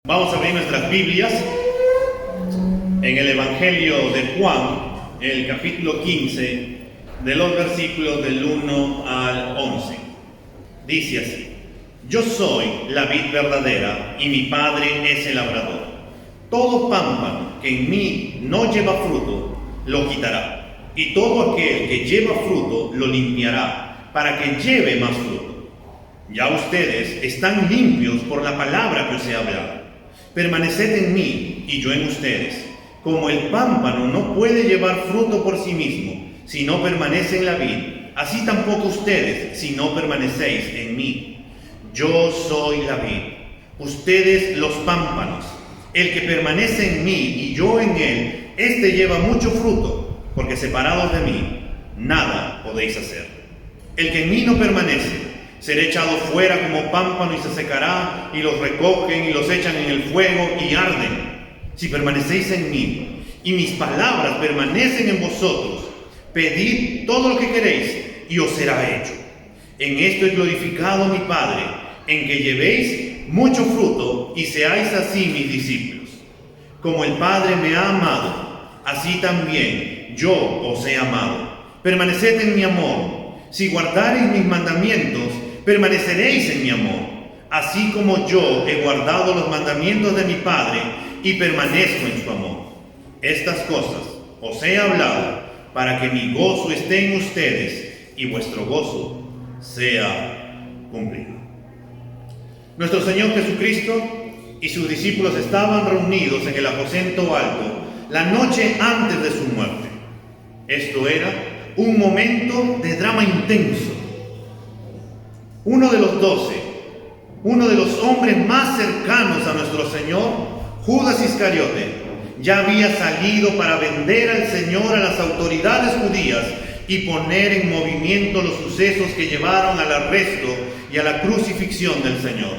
Vamos a abrir nuestras Biblias en el Evangelio de Juan, el capítulo 15, de los versículos del 1 al 11. Dice así: Yo soy la vid verdadera y mi Padre es el labrador. Todo pámpano que en mí no lleva fruto, lo quitará, y todo aquel que lleva fruto, lo limpiará, para que lleve más fruto. Ya ustedes están limpios por la palabra que os he hablado. Permaneced en mí y yo en ustedes. Como el pámpano no puede llevar fruto por sí mismo si no permanece en la vid, así tampoco ustedes si no permanecéis en mí. Yo soy la vid, ustedes los pámpanos. El que permanece en mí y yo en él, éste lleva mucho fruto, porque separados de mí, nada podéis hacer. El que en mí no permanece, será echado fuera como pámpano y se secará, y los recogen y los echan en el fuego y arden. Si permanecéis en mí y mis palabras permanecen en vosotros, pedid todo lo que queréis y os será hecho. En esto es glorificado mi Padre, en que llevéis mucho fruto y seáis así mis discípulos. Como el Padre me ha amado, así también yo os he amado. Permaneced en mi amor. Si guardareis mis mandamientos, permaneceréis en mi amor, así como yo he guardado los mandamientos de mi Padre y permanezco en su amor. Estas cosas os he hablado para que mi gozo esté en ustedes y vuestro gozo sea cumplido. Nuestro Señor Jesucristo y sus discípulos estaban reunidos en el aposento alto la noche antes de su muerte. Esto era un momento de drama intenso. Uno de los 12, uno de los hombres más cercanos a nuestro Señor, Judas Iscariote, ya había salido para vender al Señor a las autoridades judías y poner en movimiento los sucesos que llevaron al arresto y a la crucifixión del Señor.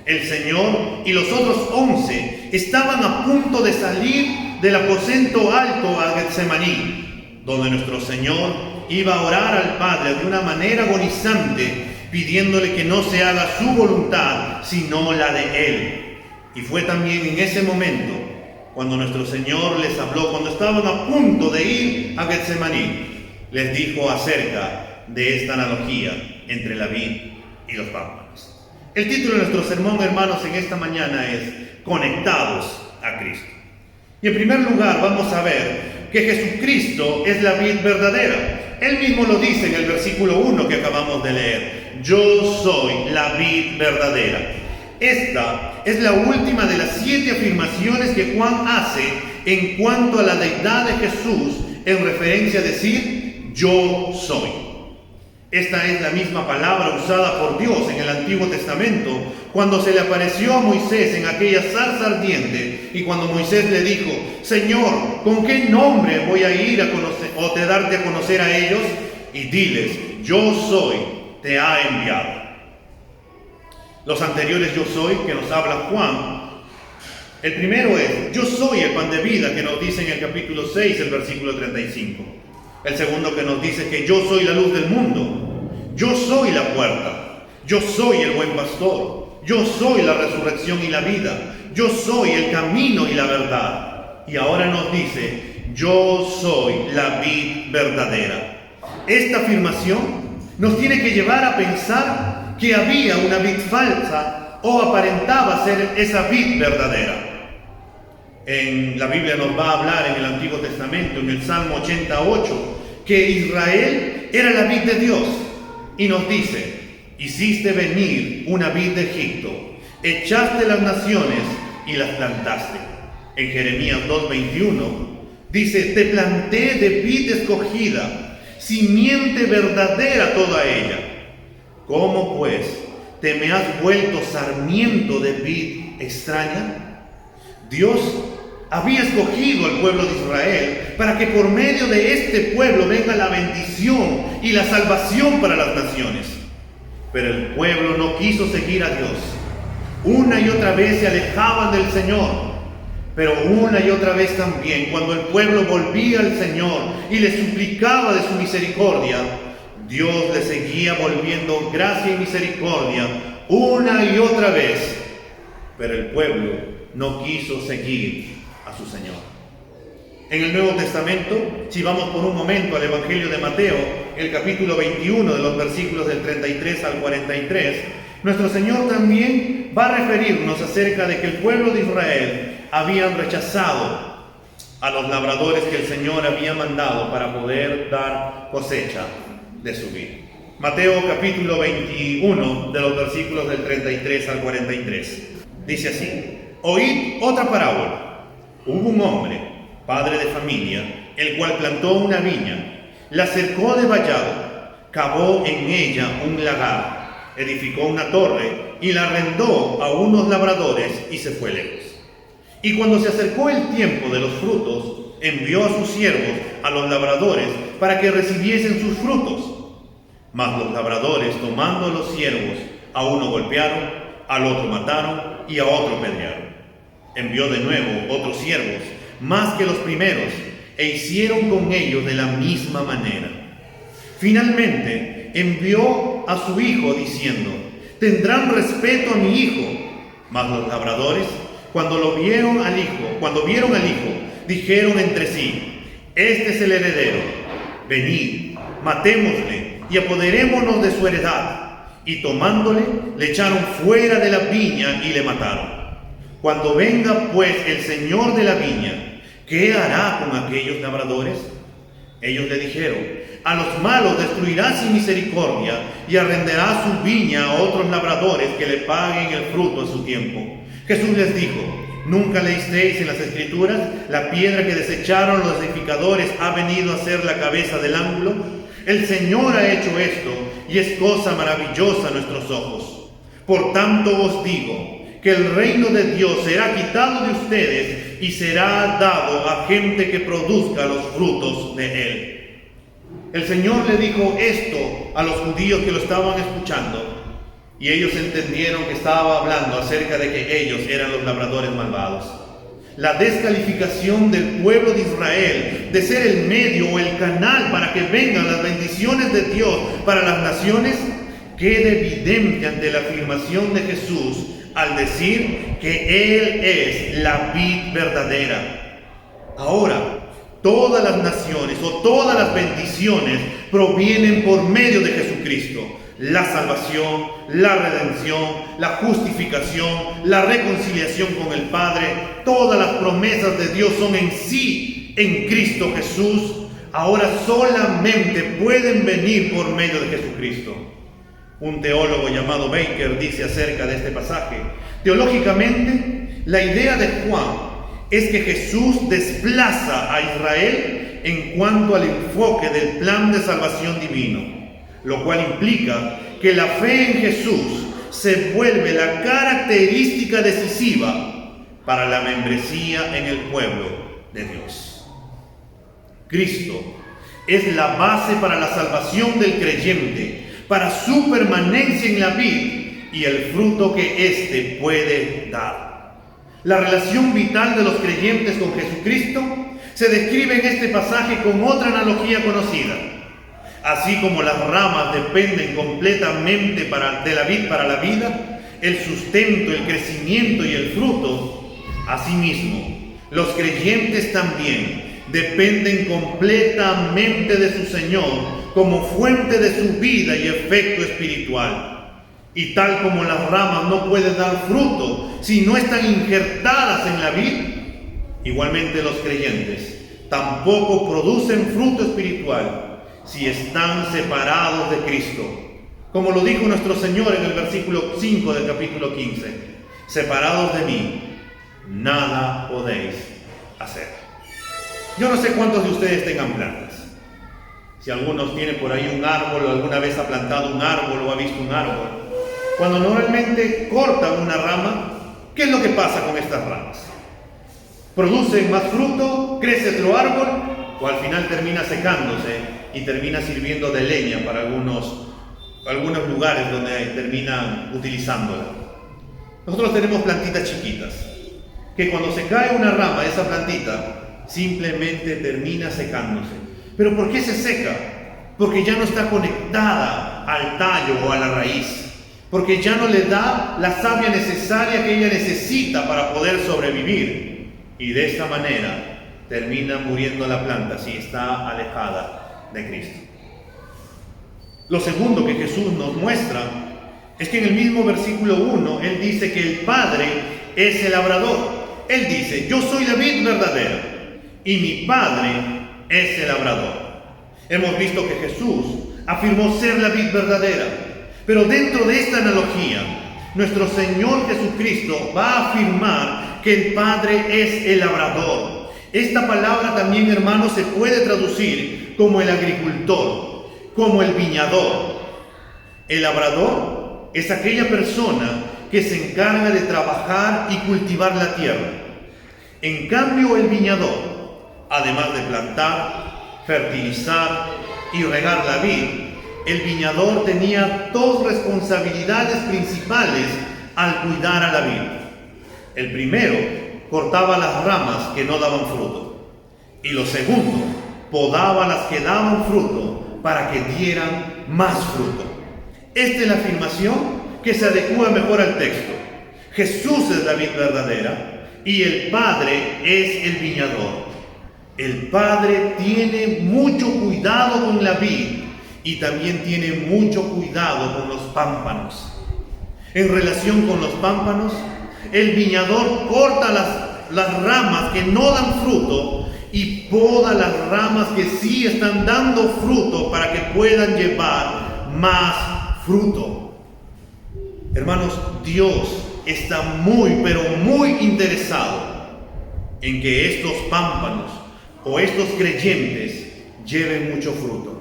El Señor y los otros 11 estaban a punto de salir del aposento alto a Getsemaní, donde nuestro Señor iba a orar al Padre de una manera agonizante, pidiéndole que no se haga su voluntad, sino la de Él. Y fue también en ese momento cuando nuestro Señor les habló, cuando estaban a punto de ir a Getsemaní, les dijo acerca de esta analogía entre la vid y los pámpanos. El título de nuestro sermón, hermanos, en esta mañana es Conectados a Cristo. Y en primer lugar vamos a ver que Jesucristo es la vid verdadera. Él mismo lo dice en el versículo 1 que acabamos de leer. Yo soy la vid verdadera. Esta es la última de las 7 afirmaciones que Juan hace en cuanto a la deidad de Jesús, en referencia a decir yo soy. Esta es la misma palabra usada por Dios en el Antiguo Testamento cuando se le apareció a Moisés en aquella zarza ardiente y cuando Moisés le dijo: Señor, ¿con qué nombre voy a ir a conocer o te darte a conocer a ellos? Y diles: yo soy, te ha enviado. Los anteriores yo soy que nos habla Juan, el primero es yo soy el pan de vida, que nos dice en el capítulo 6, el versículo 35. El segundo que nos dice que yo soy la luz del mundo, yo soy la puerta, yo soy el buen pastor, yo soy la resurrección y la vida, yo soy el camino y la verdad. Y ahora nos dice yo soy la vid verdadera. Esta afirmación nos tiene que llevar a pensar que había una vid falsa o aparentaba ser esa vid verdadera. En la Biblia nos va a hablar en el Antiguo Testamento, en el Salmo 88, que Israel era la vid de Dios. Y nos dice: hiciste venir una vid de Egipto, echaste las naciones y las plantaste. En Jeremías 2:21 dice: te planté de vid escogida, simiente verdadera toda ella. ¿Cómo pues te me has vuelto sarmiento de vid extraña? Dios había escogido al pueblo de Israel para que por medio de este pueblo venga la bendición y la salvación para las naciones. Pero el pueblo no quiso seguir a Dios. Una y otra vez se alejaban del Señor. Pero una y otra vez también, cuando el pueblo volvía al Señor y le suplicaba de su misericordia, Dios le seguía volviendo gracia y misericordia una y otra vez, pero el pueblo no quiso seguir a su Señor. En el Nuevo Testamento, si vamos por un momento al Evangelio de Mateo, el capítulo 21 de los versículos del 33 al 43, nuestro Señor también va a referirnos acerca de que el pueblo de Israel habían rechazado a los labradores que el Señor había mandado para poder dar cosecha de su vid. Mateo capítulo 21 de los versículos del 33 al 43. Dice así: oíd otra parábola. Hubo un hombre, padre de familia, el cual plantó una viña, la cercó de vallado, cavó en ella un lagar, edificó una torre y la arrendó a unos labradores y se fue lejos. Y cuando se acercó el tiempo de los frutos, envió a sus siervos a los labradores para que recibiesen sus frutos. Mas los labradores, tomando a los siervos, a uno golpearon, al otro mataron y a otro apedrearon. Envió de nuevo otros siervos, más que los primeros, e hicieron con ellos de la misma manera. Finalmente envió a su hijo diciendo: tendrán respeto a mi hijo. Mas los labradores, cuando vieron al hijo, dijeron entre sí: este es el heredero, venid, matémosle y apoderémonos de su heredad. Y tomándole, le echaron fuera de la viña y le mataron. Cuando venga pues el señor de la viña, ¿qué hará con aquellos labradores? Ellos le dijeron: a los malos destruirá sin misericordia y arrendará su viña a otros labradores que le paguen el fruto a su tiempo. Jesús les dijo: ¿nunca leísteis en las Escrituras? La piedra que desecharon los edificadores ha venido a ser la cabeza del ángulo. El Señor ha hecho esto, y es cosa maravillosa a nuestros ojos. Por tanto os digo que el reino de Dios será quitado de ustedes y será dado a gente que produzca los frutos de él. El Señor le dijo esto a los judíos que lo estaban escuchando, y ellos entendieron que estaba hablando acerca de que ellos eran los labradores malvados. La descalificación del pueblo de Israel de ser el medio o el canal para que vengan las bendiciones de Dios para las naciones queda evidente ante la afirmación de Jesús al decir que Él es la vid verdadera. Ahora, todas las naciones o todas las bendiciones provienen por medio de Jesucristo. La salvación, la redención, la justificación, la reconciliación con el Padre, todas las promesas de Dios son en sí en Cristo Jesús. Ahora solamente pueden venir por medio de Jesucristo. Un teólogo llamado Baker dice acerca de este pasaje: teológicamente, la idea de Juan es que Jesús desplaza a Israel en cuanto al enfoque del plan de salvación divino, lo cual implica que la fe en Jesús se vuelve la característica decisiva para la membresía en el pueblo de Dios. Cristo es la base para la salvación del creyente, para su permanencia en la vid y el fruto que éste puede dar. La relación vital de los creyentes con Jesucristo se describe en este pasaje con otra analogía conocida. Así como las ramas dependen completamente de la vid para la vida, el sustento, el crecimiento y el fruto, asimismo, los creyentes también dependen completamente de su Señor como fuente de su vida y efecto espiritual. Y tal como las ramas no pueden dar fruto si no están injertadas en la vid, igualmente los creyentes tampoco producen fruto espiritual si están separados de Cristo. Como lo dijo nuestro Señor en el versículo 5 del capítulo 15: separados de mí, nada podéis hacer. Yo no sé cuántos de ustedes tengan plantas. Si algunos tienen por ahí un árbol o alguna vez ha plantado un árbol o ha visto un árbol, cuando normalmente cortan una rama, ¿qué es lo que pasa con estas ramas? ¿Producen más fruto? ¿Crece otro árbol? ¿O al final termina secándose y termina sirviendo de leña para algunos lugares donde terminan utilizándola? Nosotros tenemos plantitas chiquitas, que cuando se cae una rama de esa plantita, simplemente termina secándose. ¿Pero por qué se seca? Porque ya no está conectada al tallo o a la raíz. porque ya no le da la savia necesaria que ella necesita para poder sobrevivir. Y de esta manera termina muriendo la planta si está alejada de Cristo. Lo segundo que Jesús nos muestra es que en el mismo versículo 1, Él dice que el Padre es el labrador. Él dice, yo soy la vid verdadera y mi Padre es el labrador. Hemos visto que Jesús afirmó ser la vid verdadera, pero dentro de esta analogía, nuestro Señor Jesucristo va a afirmar que el Padre es el labrador. Esta palabra también, hermanos, se puede traducir como el agricultor, como el viñador. El labrador es aquella persona que se encarga de trabajar y cultivar la tierra. En cambio, el viñador, además de plantar, fertilizar y regar la vid, el viñador tenía dos responsabilidades principales al cuidar a la vid. El primero, cortaba las ramas que no daban fruto. Y lo segundo, podaba las que daban fruto para que dieran más fruto. Esta es la afirmación que se adecua mejor al texto. Jesús es la vid verdadera y el Padre es el viñador. El Padre tiene mucho cuidado con la vid y también tiene mucho cuidado con los pámpanos. En relación con los pámpanos, el viñador corta las ramas que no dan fruto y poda las ramas que sí están dando fruto para que puedan llevar más fruto. Hermanos, Dios está muy, pero muy interesado en que estos pámpanos o estos creyentes lleven mucho fruto.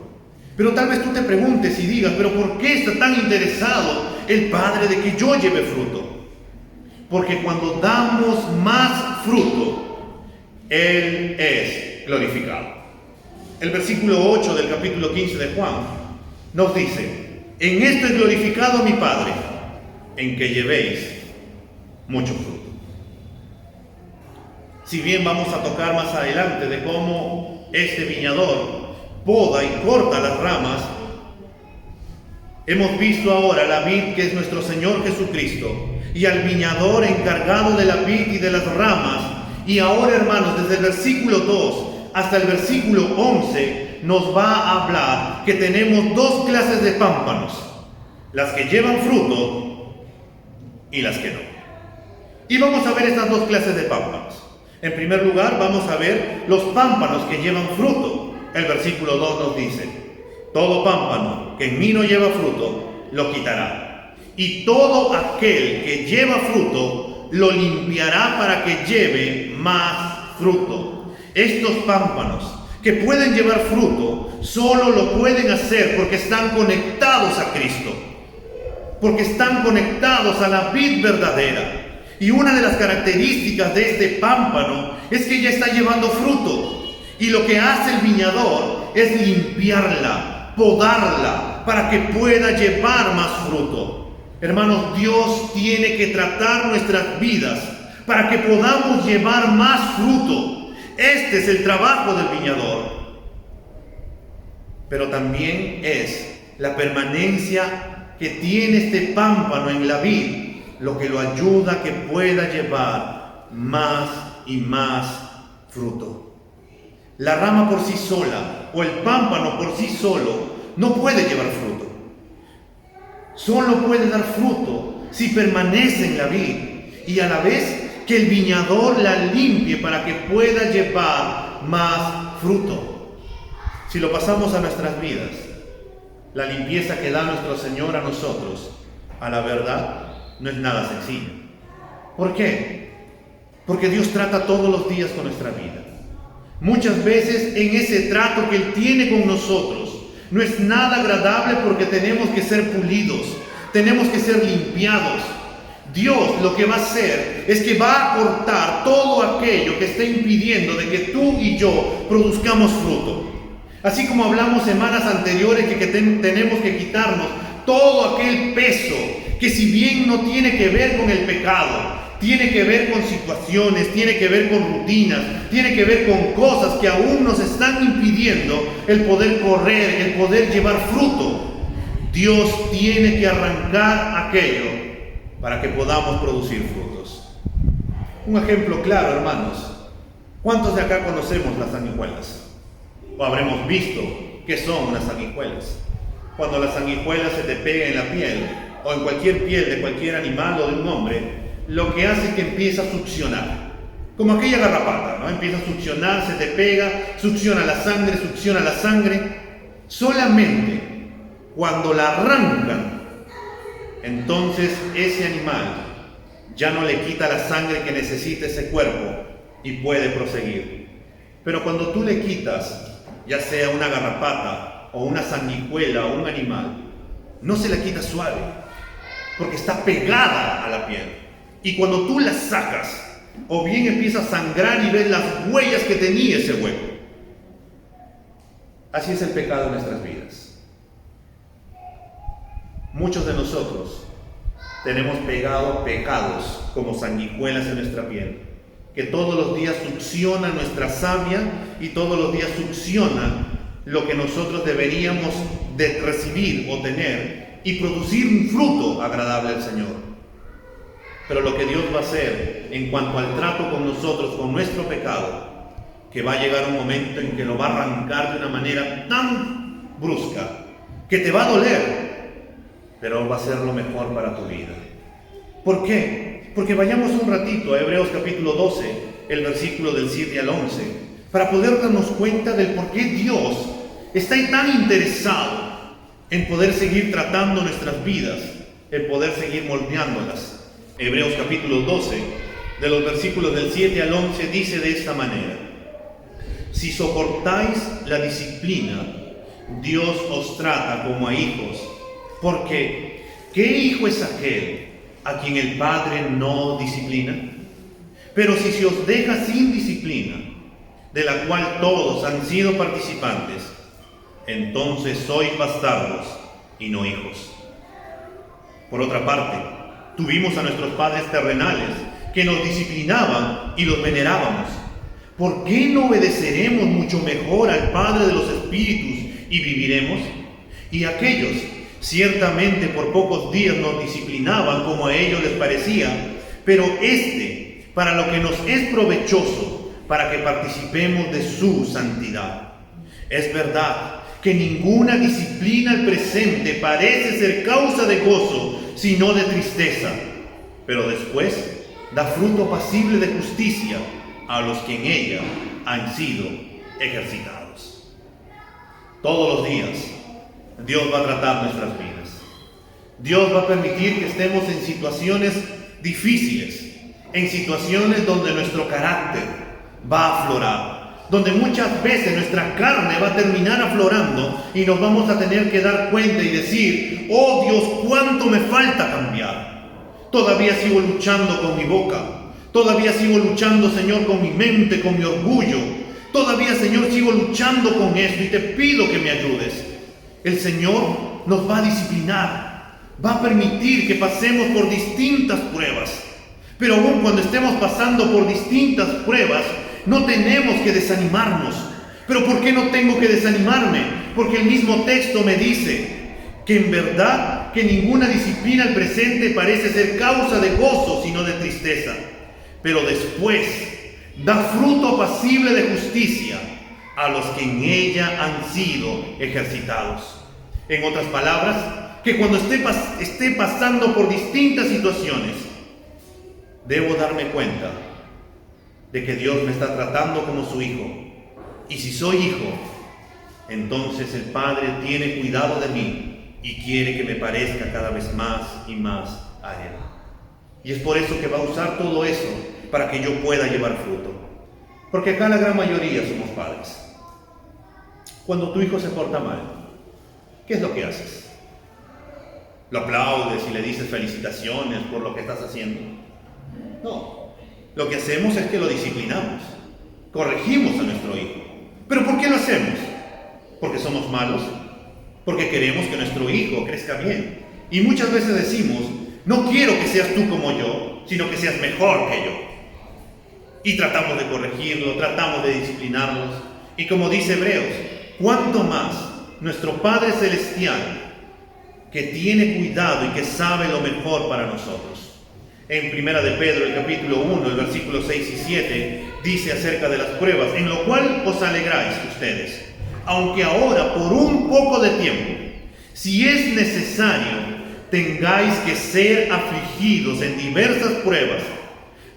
Pero tal vez tú te preguntes y digas, ¿pero por qué está tan interesado el Padre de que yo lleve fruto? Porque cuando damos más fruto, Él es glorificado. El versículo 8 del capítulo 15 de Juan nos dice, en esto es glorificado mi Padre, en que llevéis mucho fruto. Si bien vamos a tocar más adelante de cómo este viñador poda y corta las ramas, hemos visto ahora la vid que es nuestro Señor Jesucristo y al viñador encargado de la vid y de las ramas. Y ahora, hermanos, desde el versículo 2 hasta el versículo 11 nos va a hablar que tenemos dos clases de pámpanos, las que llevan fruto y las que no. Y vamos a ver estas dos clases de pámpanos. En primer lugar, vamos a ver los pámpanos que llevan fruto. El versículo 2 nos dice, todo pámpano que en mí no lleva fruto, lo quitará. Y todo aquel que lleva fruto, lo limpiará para que lleve más fruto. Estos pámpanos que pueden llevar fruto, solo lo pueden hacer porque están conectados a Cristo, porque están conectados a la vid verdadera. Y una de las características de este pámpano es que ya está llevando fruto. Y lo que hace el viñador es limpiarla, podarla, para que pueda llevar más fruto. Hermanos, Dios tiene que tratar nuestras vidas para que podamos llevar más fruto. Este es el trabajo del viñador. Pero también es la permanencia que tiene este pámpano en la vid lo que lo ayuda a que pueda llevar más y más fruto. La rama por sí sola o el pámpano por sí solo no puede llevar fruto. Solo puede dar fruto si permanece en la vid y a la vez que el viñador la limpie para que pueda llevar más fruto. Si lo pasamos a nuestras vidas, la limpieza que da nuestro Señor a nosotros, a la verdad, no es nada sencillo. ¿Por qué? Porque Dios trata todos los días con nuestra vida. Muchas veces en ese trato que Él tiene con nosotros no es nada agradable porque tenemos que ser pulidos, tenemos que ser limpiados. Dios lo que va a hacer es que va a cortar todo aquello que está impidiendo de que tú y yo produzcamos fruto. Así como hablamos semanas anteriores que tenemos que quitarnos todo aquel peso que si bien no tiene que ver con el pecado, tiene que ver con situaciones, tiene que ver con rutinas, tiene que ver con cosas que aún nos están impidiendo el poder correr, el poder llevar fruto. Dios tiene que arrancar aquello para que podamos producir frutos. Un ejemplo claro, hermanos. ¿Cuántos de acá conocemos las sanguijuelas? O habremos visto qué son las sanguijuelas. Cuando la sanguijuela se te pega en la piel, o en cualquier piel de cualquier animal o de un hombre, lo que hace es que empieza a succionar. Como aquella garrapata, ¿no? Empieza a succionar, se te pega, succiona la sangre. Solamente cuando la arrancan, entonces ese animal ya no le quita la sangre que necesita ese cuerpo y puede proseguir. Pero cuando tú le quitas, ya sea una garrapata o una sanguijuela o un animal, no se la quita suave, porque está pegada a la piel. Y cuando tú la sacas, o bien empieza a sangrar y ves las huellas que tenía ese hueco. Así es el pecado en nuestras vidas. Muchos de nosotros tenemos pecados como sanguijuelas en nuestra piel, que todos los días succionan nuestra savia y todos los días succionan lo que nosotros deberíamos de recibir o tener y producir un fruto agradable al Señor. Pero lo que Dios va a hacer en cuanto al trato con nosotros, con nuestro pecado, que va a llegar un momento en que lo va a arrancar de una manera tan brusca que te va a doler, pero va a ser lo mejor para tu vida. ¿Por qué? Porque vayamos un ratito a Hebreos capítulo 12, el versículo del 7 al 11, para poder darnos cuenta del por qué Dios está tan interesado en poder seguir tratando nuestras vidas, en poder seguir moldeándolas. Hebreos capítulo 12, de los versículos del 7 al 11, dice de esta manera: si soportáis la disciplina, Dios os trata como a hijos, porque ¿qué hijo es aquel a quien el Padre no disciplina? Pero si se os deja sin disciplina, de la cual todos han sido participantes, entonces sois bastardos y no hijos. Por otra parte, tuvimos a nuestros padres terrenales que nos disciplinaban y los venerábamos. ¿Por qué no obedeceremos mucho mejor al Padre de los Espíritus y viviremos? Y aquellos ciertamente por pocos días nos disciplinaban como a ellos les parecía, pero para lo que nos es provechoso, para que participemos de su santidad. Es verdad que ninguna disciplina al presente parece ser causa de gozo, sino de tristeza, pero después da fruto pasible de justicia a los que en ella han sido ejercitados. Todos los días Dios va a tratar nuestras vidas. Dios va a permitir que estemos en situaciones difíciles, en situaciones donde nuestro carácter va a aflorar, donde muchas veces nuestra carne va a terminar aflorando y nos vamos a tener que dar cuenta y decir: oh Dios, cuánto me falta cambiar. Todavía sigo luchando con mi boca. Todavía sigo luchando, Señor, con mi mente, con mi orgullo. Todavía, Señor, sigo luchando con esto y te pido que me ayudes. El Señor nos va a disciplinar, va a permitir que pasemos por distintas pruebas. Pero aún cuando estemos pasando por distintas pruebas, no tenemos que desanimarnos. ¿Pero por qué no tengo que desanimarme? Porque el mismo texto me dice que en verdad que ninguna disciplina al presente parece ser causa de gozo, sino de tristeza. Pero después da fruto apacible de justicia a los que en ella han sido ejercitados. En otras palabras, que cuando esté pasando por distintas situaciones, debo darme cuenta de que Dios me está tratando como su hijo. Y si soy hijo, entonces el Padre tiene cuidado de mí y quiere que me parezca cada vez más y más a Él. Y es por eso que va a usar todo eso para que yo pueda llevar fruto. Porque acá la gran mayoría somos padres. Cuando tu hijo se porta mal, ¿qué es lo que haces? ¿Lo aplaudes y le dices felicitaciones por lo que estás haciendo? No. Lo que hacemos es que lo disciplinamos. Corregimos a nuestro hijo. ¿Pero por qué lo hacemos? ¿Porque somos malos? Porque queremos que nuestro hijo crezca bien. Y muchas veces decimos: no quiero que seas tú como yo, sino que seas mejor que yo. Y tratamos de corregirlo, tratamos de disciplinarlos. Y como dice Hebreos, ¿cuánto más nuestro Padre Celestial que tiene cuidado y que sabe lo mejor para nosotros. En Primera de Pedro, el capítulo 1, el versículo 6 y 7, dice acerca de las pruebas, en lo cual os alegráis ustedes, aunque ahora por un poco de tiempo, si es necesario, tengáis que ser afligidos en diversas pruebas,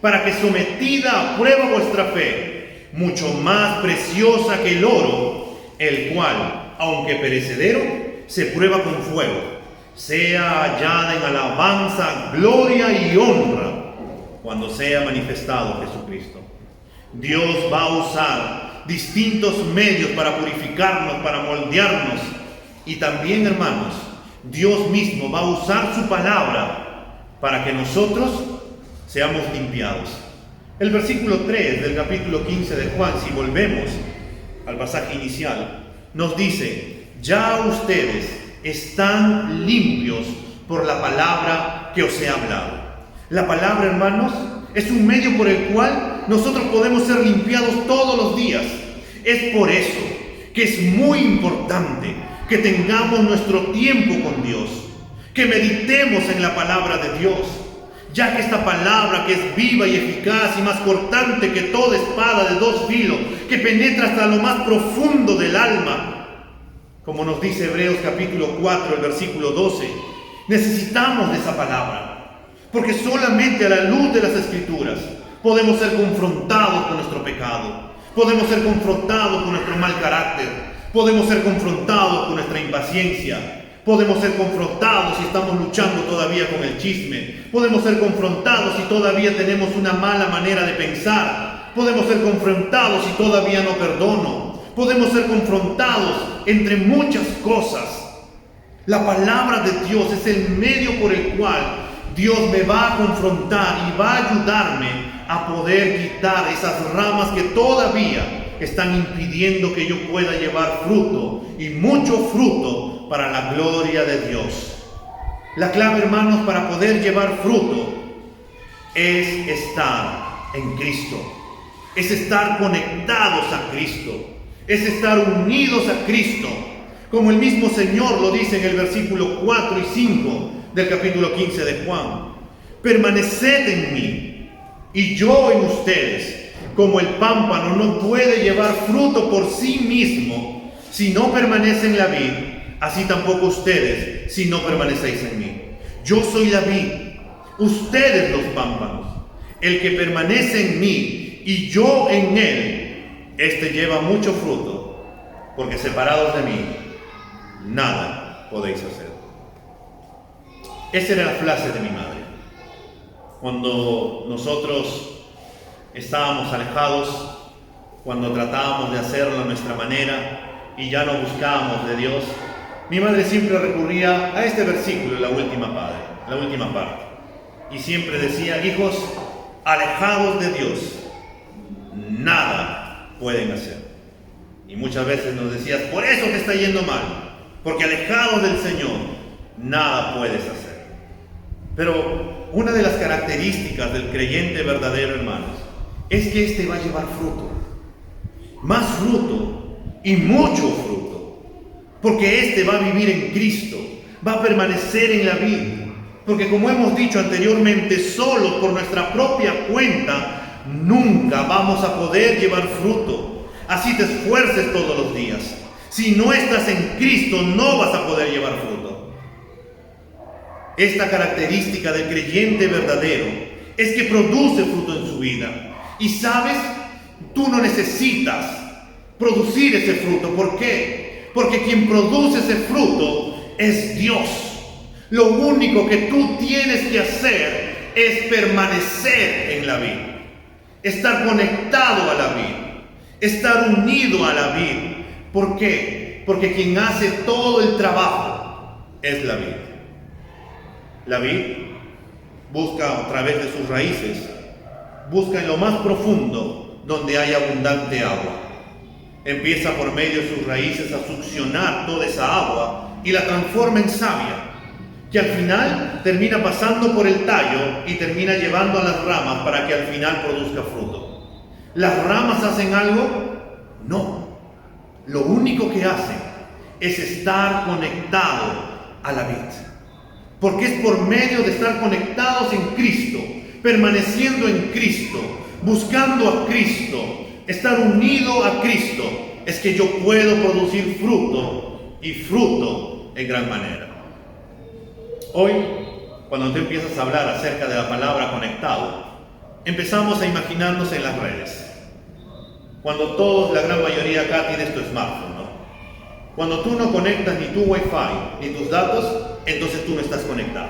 para que sometida a prueba vuestra fe, mucho más preciosa que el oro, el cual, aunque perecedero, se prueba con fuego, sea hallada en alabanza, gloria y honra, cuando sea manifestado Jesucristo. Dios va a usar distintos medios para purificarnos, para moldearnos, y también, hermanos, Dios mismo va a usar su palabra para que nosotros seamos limpiados. El versículo 3 del capítulo 15 de Juan, si volvemos al pasaje inicial, nos dice, ya ustedes están limpios por la palabra que os he hablado. La palabra, hermanos, es un medio por el cual nosotros podemos ser limpiados todos los días. Es por eso que es muy importante que tengamos nuestro tiempo con Dios, que meditemos en la palabra de Dios, ya que esta palabra, que es viva y eficaz y más cortante que toda espada de dos filos, que penetra hasta lo más profundo del alma, como nos dice Hebreos capítulo 4, el versículo 12, necesitamos de esa palabra, porque solamente a la luz de las Escrituras podemos ser confrontados con nuestro pecado, podemos ser confrontados con nuestro mal carácter, podemos ser confrontados con nuestra impaciencia, podemos ser confrontados si estamos luchando todavía con el chisme, podemos ser confrontados si todavía tenemos una mala manera de pensar, podemos ser confrontados si todavía no perdono, podemos ser confrontados entre muchas cosas. La palabra de Dios es el medio por el cual Dios me va a confrontar y va a ayudarme a poder quitar esas ramas que todavía están impidiendo que yo pueda llevar fruto, y mucho fruto, para la gloria de Dios. La clave, hermanos, para poder llevar fruto es estar en Cristo, es estar conectados a Cristo, es estar unidos a Cristo, como el mismo Señor lo dice en el versículo 4 y 5 del capítulo 15 de Juan. Permaneced en mí y yo en ustedes. Como el pámpano no puede llevar fruto por sí mismo si no permanece en la vid, así tampoco ustedes si no permanecéis en mí. Yo soy la vid, ustedes los pámpanos. El que permanece en mí y yo en él, este lleva mucho fruto, porque separados de mí, nada podéis hacer. Esa era la frase de mi madre. Cuando nosotros estábamos alejados, cuando tratábamos de hacerlo a nuestra manera y ya no buscábamos de Dios, mi madre siempre recurría a este versículo en la última parte. Y siempre decía, hijos, alejados de Dios, nada pueden hacer. Y muchas veces nos decías, por eso te está yendo mal, porque alejados del Señor, nada puedes hacer. Pero una de las características del creyente verdadero, hermanos, es que éste va a llevar fruto, más fruto y mucho fruto, porque éste va a vivir en Cristo, va a permanecer en la vida, porque como hemos dicho anteriormente, solo por nuestra propia cuenta nunca vamos a poder llevar fruto, así te esfuerces todos los días. Si no estás en Cristo, no vas a poder llevar fruto. Esta característica del creyente verdadero es que produce fruto en su vida. Y sabes, tú no necesitas producir ese fruto. ¿Por qué? Porque quien produce ese fruto es Dios. Lo único que tú tienes que hacer es permanecer en la vid, estar conectado a la vid, estar unido a la vid. ¿Por qué? Porque quien hace todo el trabajo es la vid. La vid busca a través de sus raíces, busca en lo más profundo donde hay abundante agua. Empieza por medio de sus raíces a succionar toda esa agua y la transforma en savia, que al final termina pasando por el tallo y termina llevando a las ramas para que al final produzca fruto. ¿Las ramas hacen algo? No. Lo único que hacen es estar conectado a la vid. Porque es por medio de estar conectados en Cristo, permaneciendo en Cristo, buscando a Cristo, estar unido a Cristo, es que yo puedo producir fruto, y fruto en gran manera. Hoy, cuando tú empiezas a hablar acerca de la palabra conectado, empezamos a imaginarnos en las redes. Cuando todos, la gran mayoría acá tienes tu smartphone, ¿no? Cuando tú no conectas ni tu Wi-Fi ni tus datos, entonces tú no estás conectado.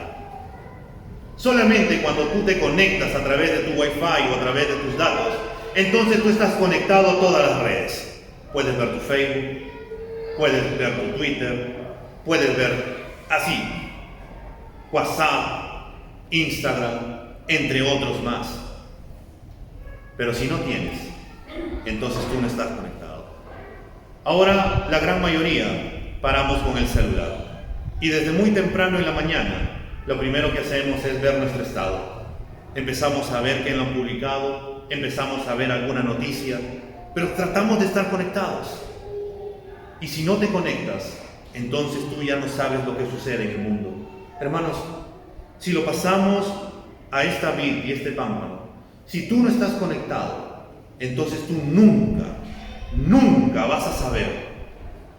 Solamente cuando tú te conectas a través de tu Wi-Fi o a través de tus datos, entonces tú estás conectado a todas las redes. Puedes ver tu Facebook, puedes ver tu Twitter, puedes ver así, WhatsApp, Instagram, entre otros más. Pero si no tienes, entonces tú no estás conectado. Ahora la gran mayoría paramos con el celular. Y desde muy temprano en la mañana, lo primero que hacemos es ver nuestro estado. Empezamos a ver qué lo han publicado, empezamos a ver alguna noticia, pero tratamos de estar conectados. Y si no te conectas, entonces tú ya no sabes lo que sucede en el mundo. Hermanos, si lo pasamos a esta vid y este pámpano, si tú no estás conectado, entonces tú nunca vas a saber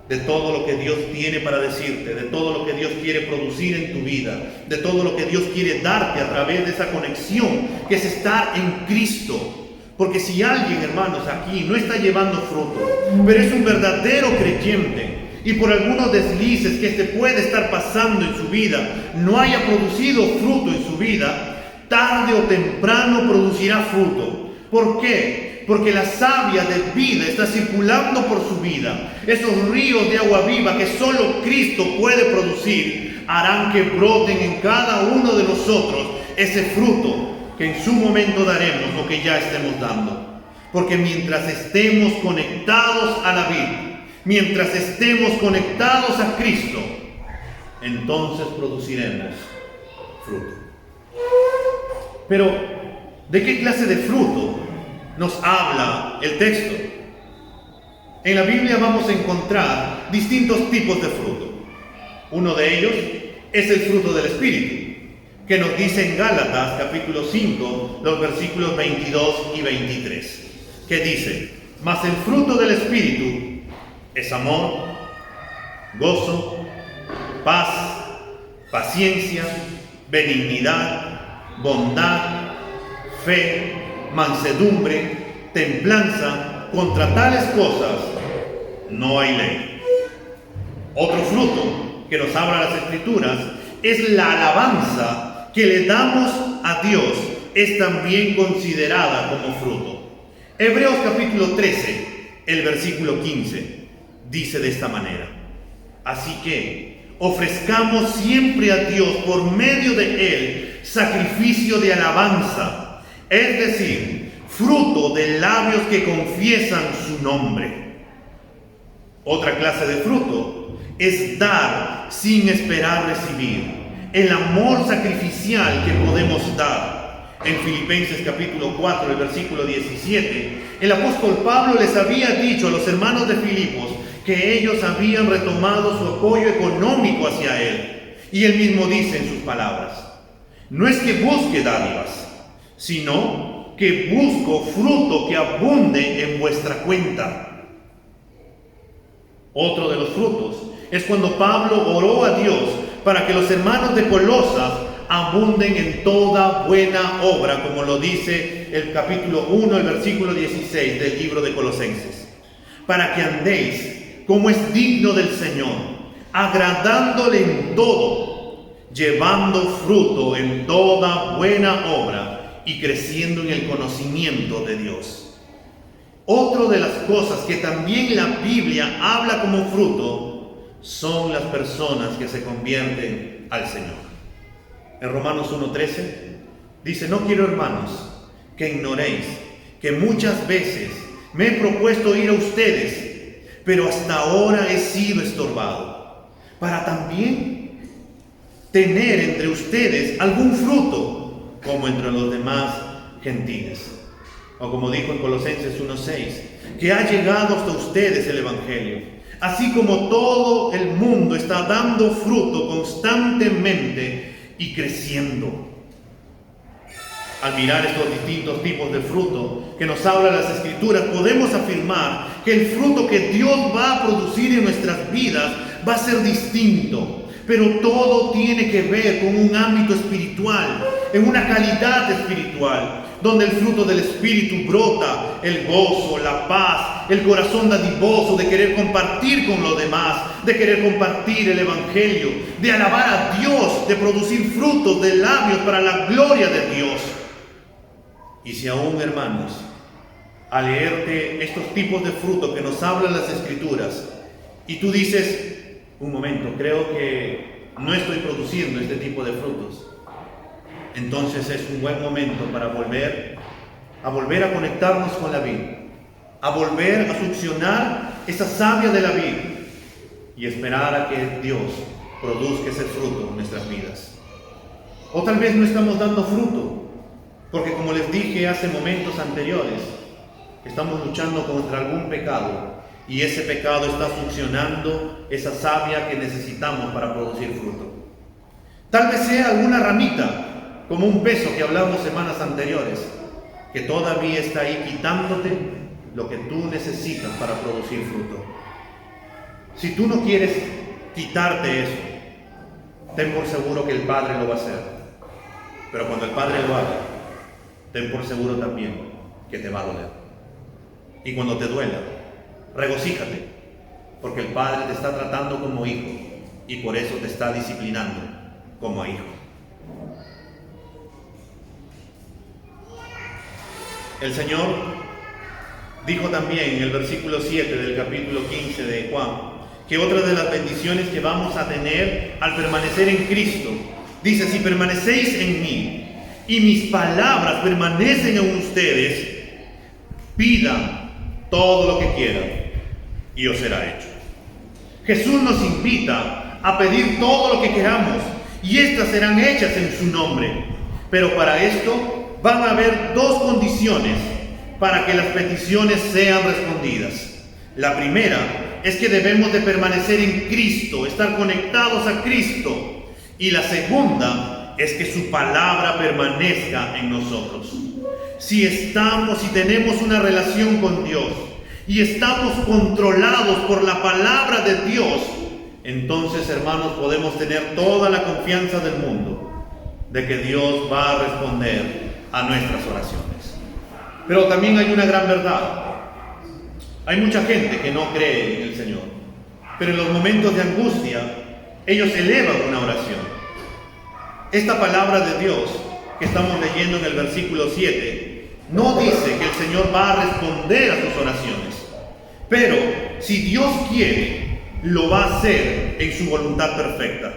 de todo lo que Dios tiene para decirte, de todo lo que Dios quiere producir en tu vida, de todo lo que Dios quiere darte a través de esa conexión que es estar en Cristo. Porque si alguien, hermanos, aquí no está llevando fruto, pero es un verdadero creyente, y por algunos deslices que puede estar pasando en su vida, no haya producido fruto en su vida, tarde o temprano producirá fruto. ¿Por qué? Porque la savia de vida está circulando por su vida. Esos ríos de agua viva que solo Cristo puede producir, harán que broten en cada uno de nosotros ese fruto que en su momento daremos o que ya estemos dando. Porque mientras estemos conectados a la vid, mientras estemos conectados a Cristo, entonces produciremos fruto. Pero, ¿de qué clase de fruto nos habla el texto? En la Biblia vamos a encontrar distintos tipos de fruto. Uno de ellos es el fruto del Espíritu, que nos dice en Gálatas capítulo 5, los versículos 22 y 23, que dice: mas el fruto del Espíritu es amor, gozo, paz, paciencia, benignidad, bondad, fe, mansedumbre, templanza. Contra tales cosas no hay ley. Otro fruto que nos habla las Escrituras es la alabanza que le damos a Dios, es también considerada como fruto. Hebreos capítulo 13, el versículo 15, dice de esta manera: así que ofrezcamos siempre a Dios por medio de Él sacrificio de alabanza, es decir, fruto de labios que confiesan su nombre. Otra clase de fruto es dar sin esperar recibir, el amor sacrificial que podemos dar. En Filipenses capítulo 4, el versículo 17, el apóstol Pablo les había dicho a los hermanos de Filipos que ellos habían retomado su apoyo económico hacia él. Y él mismo dice en sus palabras: no es que busque dádivas, sino que busco fruto que abunde en vuestra cuenta. Otro de los frutos es cuando Pablo oró a Dios para que los hermanos de Colosas abunden en toda buena obra, como lo dice el capítulo 1, el versículo 16 del libro de Colosenses, para que andéis como es digno del Señor, agradándole en todo, llevando fruto en toda buena obra y creciendo en el conocimiento de Dios. Otra de las cosas que también la Biblia habla como fruto son las personas que se convierten al Señor. En Romanos 1:13 dice: no quiero, hermanos, que ignoréis que muchas veces me he propuesto ir a ustedes, pero hasta ahora he sido estorbado, para también tener entre ustedes algún fruto, como entre los demás gentiles. O como dijo en Colosenses 1:6, que ha llegado hasta ustedes el Evangelio, así como todo el mundo está dando fruto constantemente y creciendo. Al mirar estos distintos tipos de fruto que nos hablan las Escrituras, podemos afirmar que el fruto que Dios va a producir en nuestras vidas va a ser distinto, pero todo tiene que ver con un ámbito espiritual, en una calidad espiritual, donde el fruto del Espíritu brota, el gozo, la paz, el corazón dadivoso de querer compartir con los demás, de querer compartir el Evangelio, de alabar a Dios, de producir frutos de labios para la gloria de Dios. Y si aún, hermanos, al leerte estos tipos de frutos que nos hablan las Escrituras, y tú dices, un momento, creo que no estoy produciendo este tipo de frutos, entonces es un buen momento para volver a conectarnos con la vid, a volver a succionar esa savia de la vid y esperar a que Dios produzca ese fruto en nuestras vidas. O tal vez no estamos dando fruto, porque como les dije hace momentos anteriores, estamos luchando contra algún pecado y ese pecado está succionando esa savia que necesitamos para producir fruto. Tal vez sea alguna ramita, como un peso que hablamos semanas anteriores, que todavía está ahí quitándote lo que tú necesitas para producir fruto. Si tú no quieres quitarte eso, ten por seguro que el Padre lo va a hacer. Pero cuando el Padre lo haga, ten por seguro también que te va a doler. Y cuando te duela, regocíjate, porque el Padre te está tratando como hijo y por eso te está disciplinando como a hijo. El Señor dijo también en el versículo 7 del capítulo 15 de Juan, que otra de las bendiciones que vamos a tener al permanecer en Cristo, dice, si permanecéis en mí y mis palabras permanecen en ustedes, pidan todo lo que quieran y os será hecho. Jesús nos invita a pedir todo lo que queramos y estas serán hechas en su nombre. Pero para esto van a haber dos condiciones para que las peticiones sean respondidas. La primera es que debemos de permanecer en Cristo, estar conectados a Cristo. Y la segunda es que su palabra permanezca en nosotros. Si tenemos una relación con Dios y estamos controlados por la palabra de Dios, entonces, hermanos, podemos tener toda la confianza del mundo de que Dios va a responder a nuestras oraciones. Pero también hay una gran verdad. Hay mucha gente que no cree en el Señor, pero en los momentos de angustia, ellos elevan una oración. Esta palabra de Dios que estamos leyendo en el versículo 7, no dice que el Señor va a responder a sus oraciones, pero si Dios quiere, lo va a hacer en su voluntad perfecta.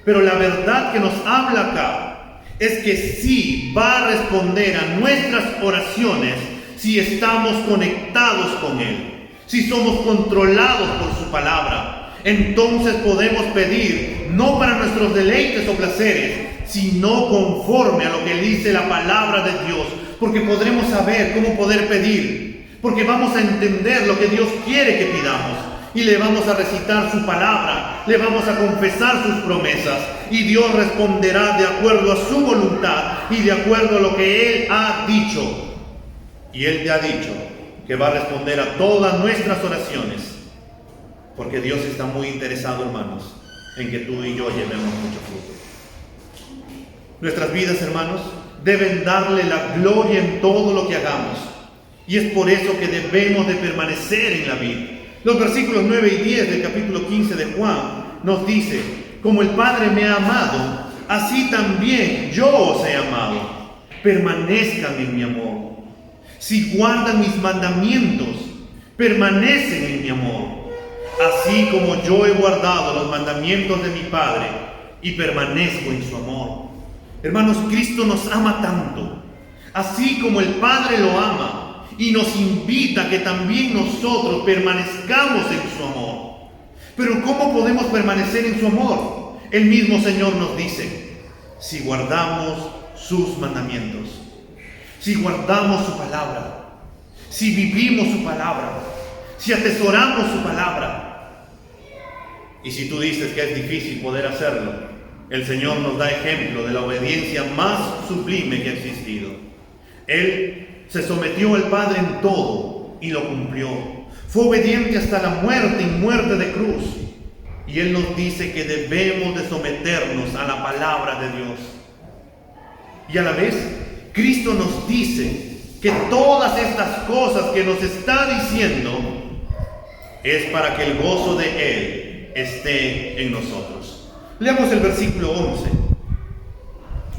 Pero la verdad que nos habla acá es que sí va a responder a nuestras oraciones si estamos conectados con Él, si somos controlados por su palabra. Entonces podemos pedir no para nuestros deleites o placeres, sino conforme a lo que dice la palabra de Dios, porque podremos saber cómo poder pedir, porque vamos a entender lo que Dios quiere que pidamos. Y le vamos a recitar su palabra, le vamos a confesar sus promesas, y Dios responderá de acuerdo a su voluntad y de acuerdo a lo que Él ha dicho. Y Él te ha dicho que va a responder a todas nuestras oraciones, porque Dios está muy interesado, hermanos, en que tú y yo llevemos mucho fruto. Nuestras vidas, hermanos, deben darle la gloria en todo lo que hagamos, y es por eso que debemos de permanecer en la vida. Los versículos 9 y 10 del capítulo 15 de Juan nos dice, como el Padre me ha amado, así también yo os he amado. Permanezcan en mi amor. Si guardan mis mandamientos, permanecen en mi amor. Así como yo he guardado los mandamientos de mi Padre y permanezco en su amor. Hermanos, Cristo nos ama tanto, así como el Padre lo ama, y nos invita a que también nosotros permanezcamos en su amor. Pero ¿cómo podemos permanecer en su amor? El mismo Señor nos dice, si guardamos sus mandamientos, si guardamos su palabra, si vivimos su palabra, si atesoramos su palabra, Y si tú dices que es difícil poder hacerlo, el Señor nos da ejemplo de la obediencia más sublime que ha existido. Él se sometió al Padre en todo y lo cumplió. Fue obediente hasta la muerte y muerte de cruz. Y Él nos dice que debemos de someternos a la palabra de Dios. Y a la vez, Cristo nos dice que todas estas cosas que nos está diciendo es para que el gozo de Él esté en nosotros. Leamos el versículo 11,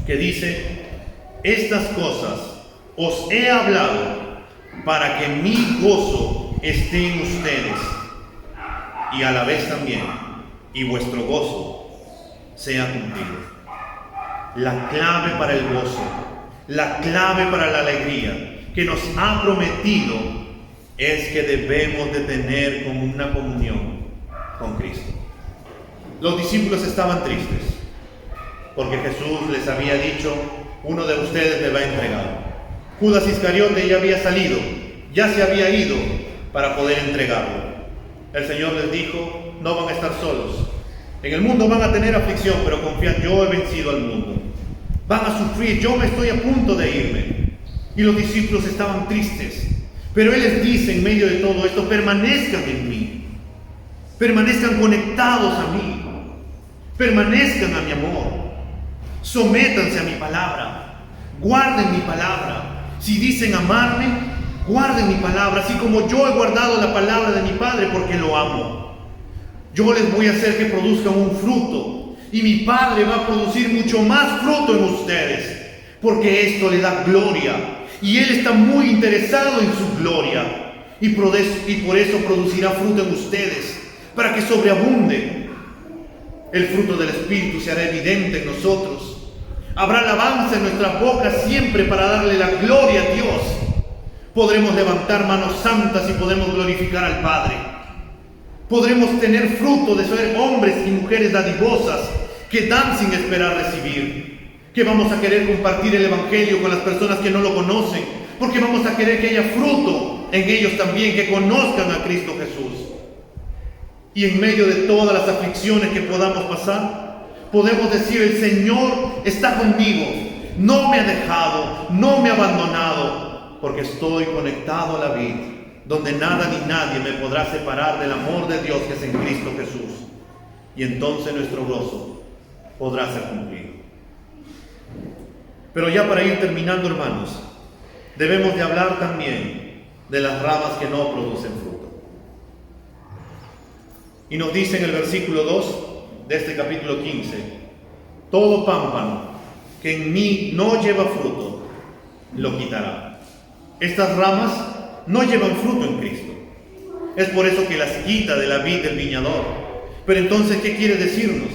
que dice: estas cosas os he hablado para que mi gozo esté en ustedes y a la vez también, y vuestro gozo sea cumplido. La clave para el gozo, la clave para la alegría que nos ha prometido es que debemos de tener como una comunión con Cristo. Los discípulos estaban tristes porque Jesús les había dicho: uno de ustedes me va a entregar. Judas Iscariote ya había salido, ya se había ido para poder entregarlo. El Señor les dijo: no van a estar solos. En el mundo van a tener aflicción, pero confían, yo he vencido al mundo. Van a sufrir, yo me estoy a punto de irme. Y los discípulos estaban tristes, pero Él les dice en medio de todo esto: permanezcan en mí, permanezcan conectados a mí, permanezcan a mi amor, sométanse a mi palabra, guarden mi palabra. Si dicen amarme, guarden mi palabra, así como yo he guardado la palabra de mi Padre, porque lo amo. Yo les voy a hacer que produzcan un fruto, y mi Padre va a producir mucho más fruto en ustedes, porque esto le da gloria, y Él está muy interesado en su gloria, y por eso producirá fruto en ustedes, para que sobreabunde. El fruto del Espíritu se hará evidente en nosotros. Habrá alabanza en nuestras bocas siempre para darle la gloria a Dios. Podremos levantar manos santas y podremos glorificar al Padre. Podremos tener fruto de ser hombres y mujeres dadivosas que dan sin esperar recibir. Que vamos a querer compartir el Evangelio con las personas que no lo conocen, porque vamos a querer que haya fruto en ellos también, que conozcan a Cristo Jesús. Y en medio de todas las aflicciones que podamos pasar, podemos decir: el Señor está conmigo, no me ha dejado, no me ha abandonado, porque estoy conectado a la vid, donde nada ni nadie me podrá separar del amor de Dios que es en Cristo Jesús. Y entonces nuestro gozo podrá ser cumplido. Pero ya para ir terminando, hermanos, debemos de hablar también de las ramas que no producen fruto. Y nos dice en el versículo 2 de este capítulo 15: todo pámpano que en mí no lleva fruto, lo quitará. Estas ramas no llevan fruto en Cristo. Es por eso que las quita de la vid del viñador. Pero entonces, ¿qué quiere decirnos?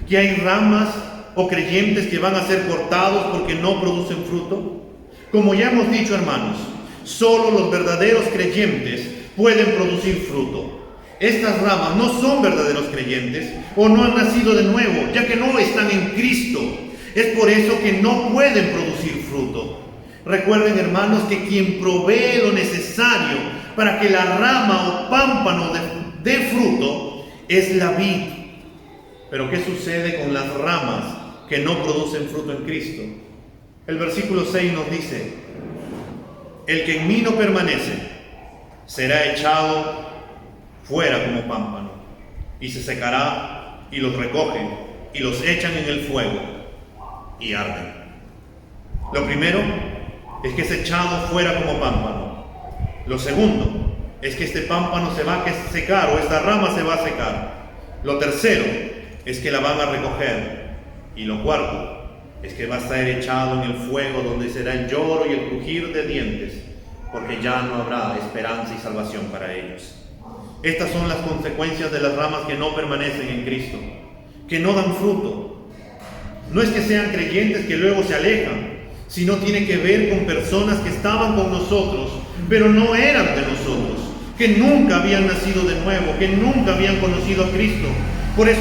¿Que hay ramas o creyentes que van a ser cortados porque no producen fruto? Como ya hemos dicho, hermanos, solo los verdaderos creyentes pueden producir fruto. Estas ramas no son verdaderos creyentes o no han nacido de nuevo, ya que no están en Cristo. Es por eso que no pueden producir fruto. Recuerden, hermanos, que quien provee lo necesario para que la rama o pámpano dé fruto es la vid. Pero ¿qué sucede con las ramas que no producen fruto en Cristo? El versículo 6 nos dice: el que en mí no permanece será echado fuera como pámpano, y se secará, y los recogen, y los echan en el fuego, y arden. Lo primero es que es echado fuera como pámpano. Lo segundo es que este pámpano se va a secar, o esta rama se va a secar. Lo tercero es que la van a recoger. Y lo cuarto es que va a estar echado en el fuego, donde será el lloro y el crujir de dientes, porque ya no habrá esperanza y salvación para ellos. Estas son las consecuencias de las ramas que no permanecen en Cristo, que no dan fruto. No es que sean creyentes que luego se alejan, sino tiene que ver con personas que estaban con nosotros, pero no eran de nosotros, que nunca habían nacido de nuevo, que nunca habían conocido a Cristo. Por eso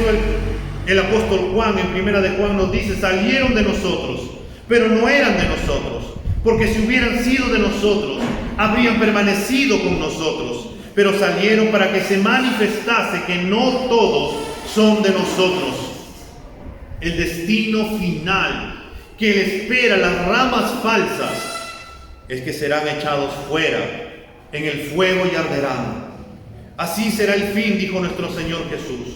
el apóstol Juan, en primera de Juan, nos dice: salieron de nosotros, pero no eran de nosotros, porque si hubieran sido de nosotros, habrían permanecido con nosotros. Pero salieron para que se manifestase que no todos son de nosotros. El destino final que le espera a las ramas falsas es que serán echados fuera en el fuego y arderán. Así será el fin, dijo nuestro Señor Jesús.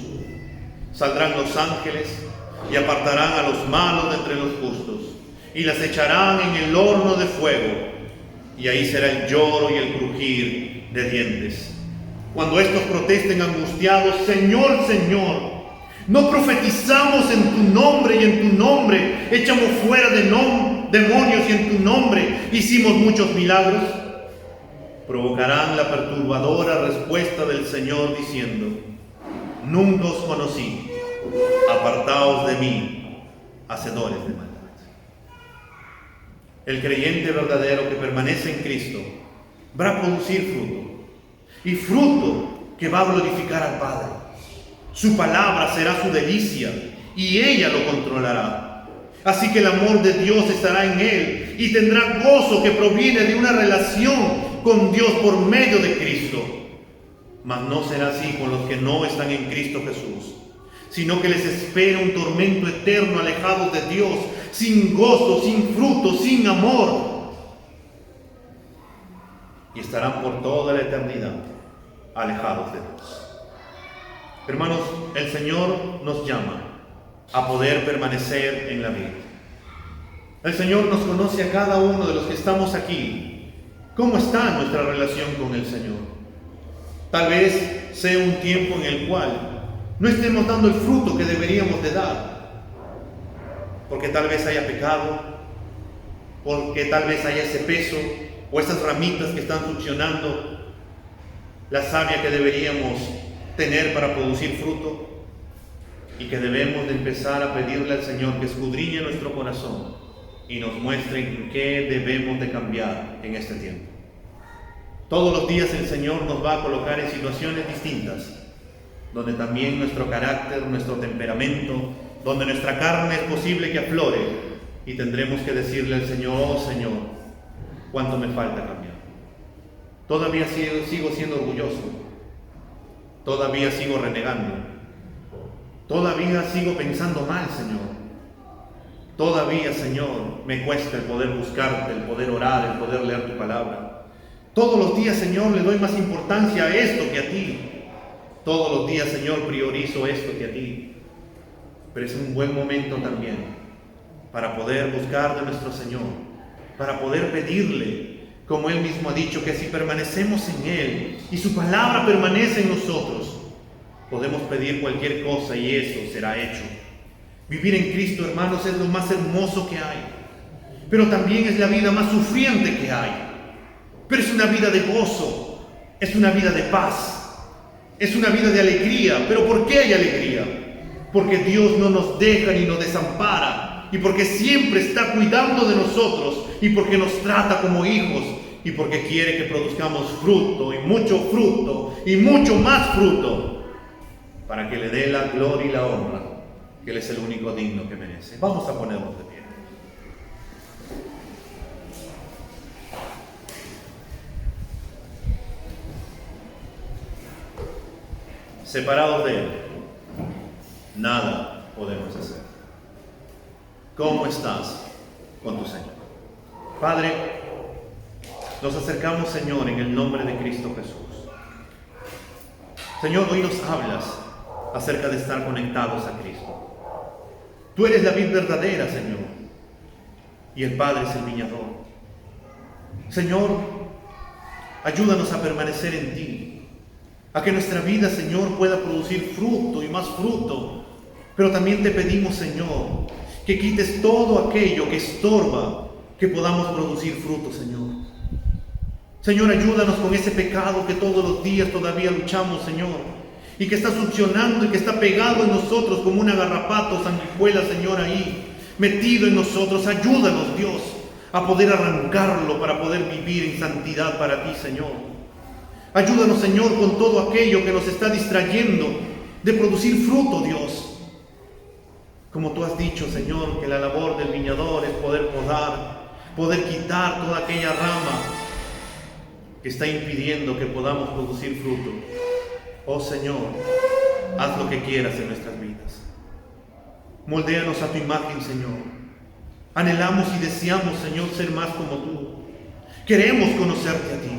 Saldrán los ángeles y apartarán a los malos de entre los justos y las echarán en el horno de fuego, y ahí será el lloro y el crujir de dientes. Cuando estos protesten angustiados: Señor, Señor, ¿no profetizamos en tu nombre y en tu nombre echamos fuera demonios y en tu nombre hicimos muchos milagros? Provocarán la perturbadora respuesta del Señor diciendo: nunca os conocí, apartaos de mí, hacedores de maldad. El creyente verdadero que permanece en Cristo va a producir fruto, y fruto que va a glorificar al Padre. Su palabra será su delicia y ella lo controlará. Así que el amor de Dios estará en él y tendrá gozo que proviene de una relación con Dios por medio de Cristo. Mas no será así con los que no están en Cristo Jesús, sino que les espera un tormento eterno, alejados de Dios, sin gozo, sin fruto, sin amor. Y estarán por toda la eternidad alejados de Dios. Hermanos, el Señor nos llama a poder permanecer en la vida. El Señor nos conoce a cada uno de los que estamos aquí. ¿Cómo está nuestra relación con el Señor? Tal vez sea un tiempo en el cual no estemos dando el fruto que deberíamos de dar, porque tal vez haya pecado, porque tal vez haya ese peso o esas ramitas que están succionando la savia que deberíamos tener para producir fruto, y que debemos de empezar a pedirle al Señor que escudriñe nuestro corazón y nos muestre en qué debemos de cambiar en este tiempo. Todos los días el Señor nos va a colocar en situaciones distintas, donde también nuestro carácter, nuestro temperamento, donde nuestra carne es posible que aflore, y tendremos que decirle al Señor: oh Señor, cuánto me falta cambiar. Todavía sigo siendo orgulloso, todavía sigo renegando, todavía sigo pensando mal, Señor. Todavía, Señor, me cuesta el poder buscarte, el poder orar, el poder leer tu palabra. Todos los días, Señor, le doy más importancia a esto que a ti. Todos los días, Señor, priorizo esto que a ti. Pero es un buen momento también para poder buscar de nuestro Señor, para poder pedirle, como Él mismo ha dicho, que si permanecemos en Él y su palabra permanece en nosotros, podemos pedir cualquier cosa y eso será hecho. Vivir en Cristo, hermanos, es lo más hermoso que hay, pero también es la vida más sufriente que hay. Pero es una vida de gozo, es una vida de paz, es una vida de alegría. ¿Pero por qué hay alegría? Porque Dios no nos deja ni nos desampara, y porque siempre está cuidando de nosotros, y porque nos trata como hijos, y porque quiere que produzcamos fruto, y mucho más fruto, para que le dé la gloria y la honra, que Él es el único digno que merece. Vamos a ponernos de pie. Separados de Él, nada podemos hacer. ¿Cómo estás con tu Señor? Padre, nos acercamos, Señor, en el nombre de Cristo Jesús. Señor, hoy nos hablas acerca de estar conectados a Cristo. Tú eres la vid verdadera, Señor, y el Padre es el viñador. Señor, ayúdanos a permanecer en ti, a que nuestra vida, Señor, pueda producir fruto y más fruto. Pero también te pedimos, Señor, que quites todo aquello que estorba que podamos producir fruto, Señor. Señor, ayúdanos con ese pecado que todos los días todavía luchamos, Señor, y que está succionando y que está pegado en nosotros como una garrapata o sanguijuela, Señor, ahí, metido en nosotros. Ayúdanos, Dios, a poder arrancarlo para poder vivir en santidad para ti, Señor. Ayúdanos, Señor, con todo aquello que nos está distrayendo de producir fruto, Dios. Como tú has dicho, Señor, que la labor del viñador es poder podar, poder quitar toda aquella rama que está impidiendo que podamos producir fruto. Oh Señor, haz lo que quieras en nuestras vidas. Moldéanos a tu imagen, Señor. Anhelamos y deseamos, Señor, ser más como tú. Queremos conocerte a ti.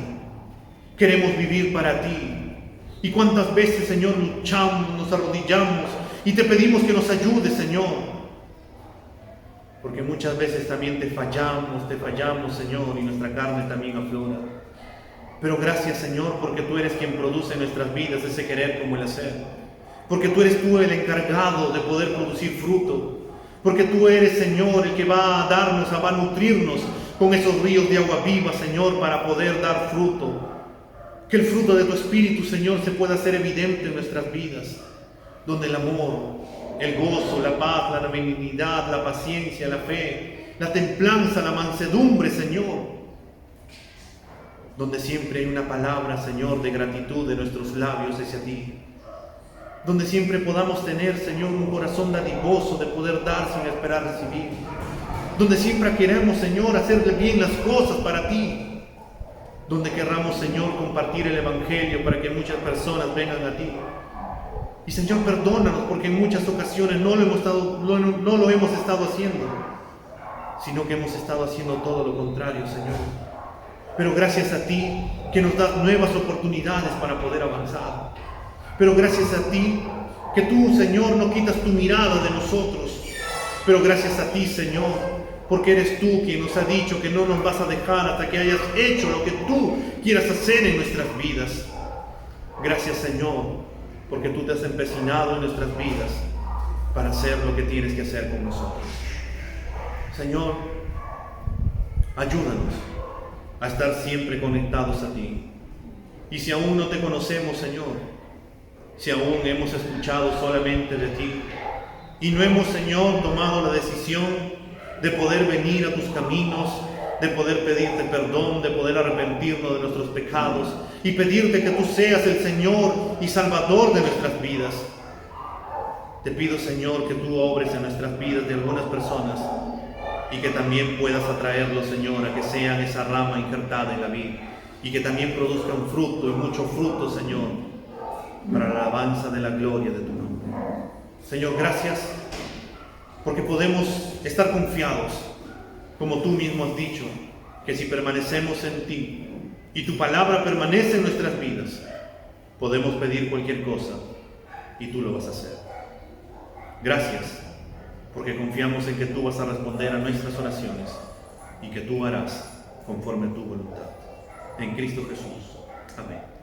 Queremos vivir para ti. Y cuántas veces, Señor, luchamos, nos arrodillamos y te pedimos que nos ayudes, Señor. Porque muchas veces también te fallamos, Señor, y nuestra carne también aflora. Pero gracias, Señor, porque tú eres quien produce en nuestras vidas ese querer como el hacer. Porque tú eres el encargado de poder producir fruto. Porque tú eres, Señor, el que va a nutrirnos con esos ríos de agua viva, Señor, para poder dar fruto. Que el fruto de tu Espíritu, Señor, se pueda hacer evidente en nuestras vidas. Donde el amor, el gozo, la paz, la benignidad, la paciencia, la fe, la templanza, la mansedumbre, Señor. Donde siempre hay una palabra, Señor, de gratitud de nuestros labios hacia ti. Donde siempre podamos tener, Señor, un corazón dadivoso de poder dar sin esperar recibir. Donde siempre queremos, Señor, hacerle bien las cosas para ti. Donde querramos, Señor, compartir el Evangelio para que muchas personas vengan a ti. Y, Señor, perdónanos porque en muchas ocasiones no lo hemos estado haciendo, sino que hemos estado haciendo todo lo contrario, Señor. Pero gracias a ti que nos das nuevas oportunidades para poder avanzar. Pero gracias a ti que tú, Señor, no quitas tu mirada de nosotros. Pero gracias a ti, Señor, porque eres tú quien nos ha dicho que no nos vas a dejar hasta que hayas hecho lo que tú quieras hacer en nuestras vidas. Gracias, Señor, porque tú te has empecinado en nuestras vidas para hacer lo que tienes que hacer con nosotros. Señor, ayúdanos a estar siempre conectados a ti. Y si aún no te conocemos, Señor, si aún hemos escuchado solamente de ti y no hemos, Señor, tomado la decisión de poder venir a tus caminos, de poder pedirte perdón, de poder arrepentirnos de nuestros pecados y pedirte que tú seas el Señor y Salvador de nuestras vidas. Te pido, Señor, que tú obres en nuestras vidas de algunas personas y que también puedas atraerlos, Señor, a que sean esa rama injertada en la vid y que también produzcan fruto y mucho fruto, Señor, para la alabanza de la gloria de tu nombre. Señor, gracias porque podemos estar confiados, como tú mismo has dicho, que si permanecemos en ti y tu palabra permanece en nuestras vidas, podemos pedir cualquier cosa y tú lo vas a hacer. Gracias, porque confiamos en que tú vas a responder a nuestras oraciones y que tú harás conforme a tu voluntad. En Cristo Jesús. Amén.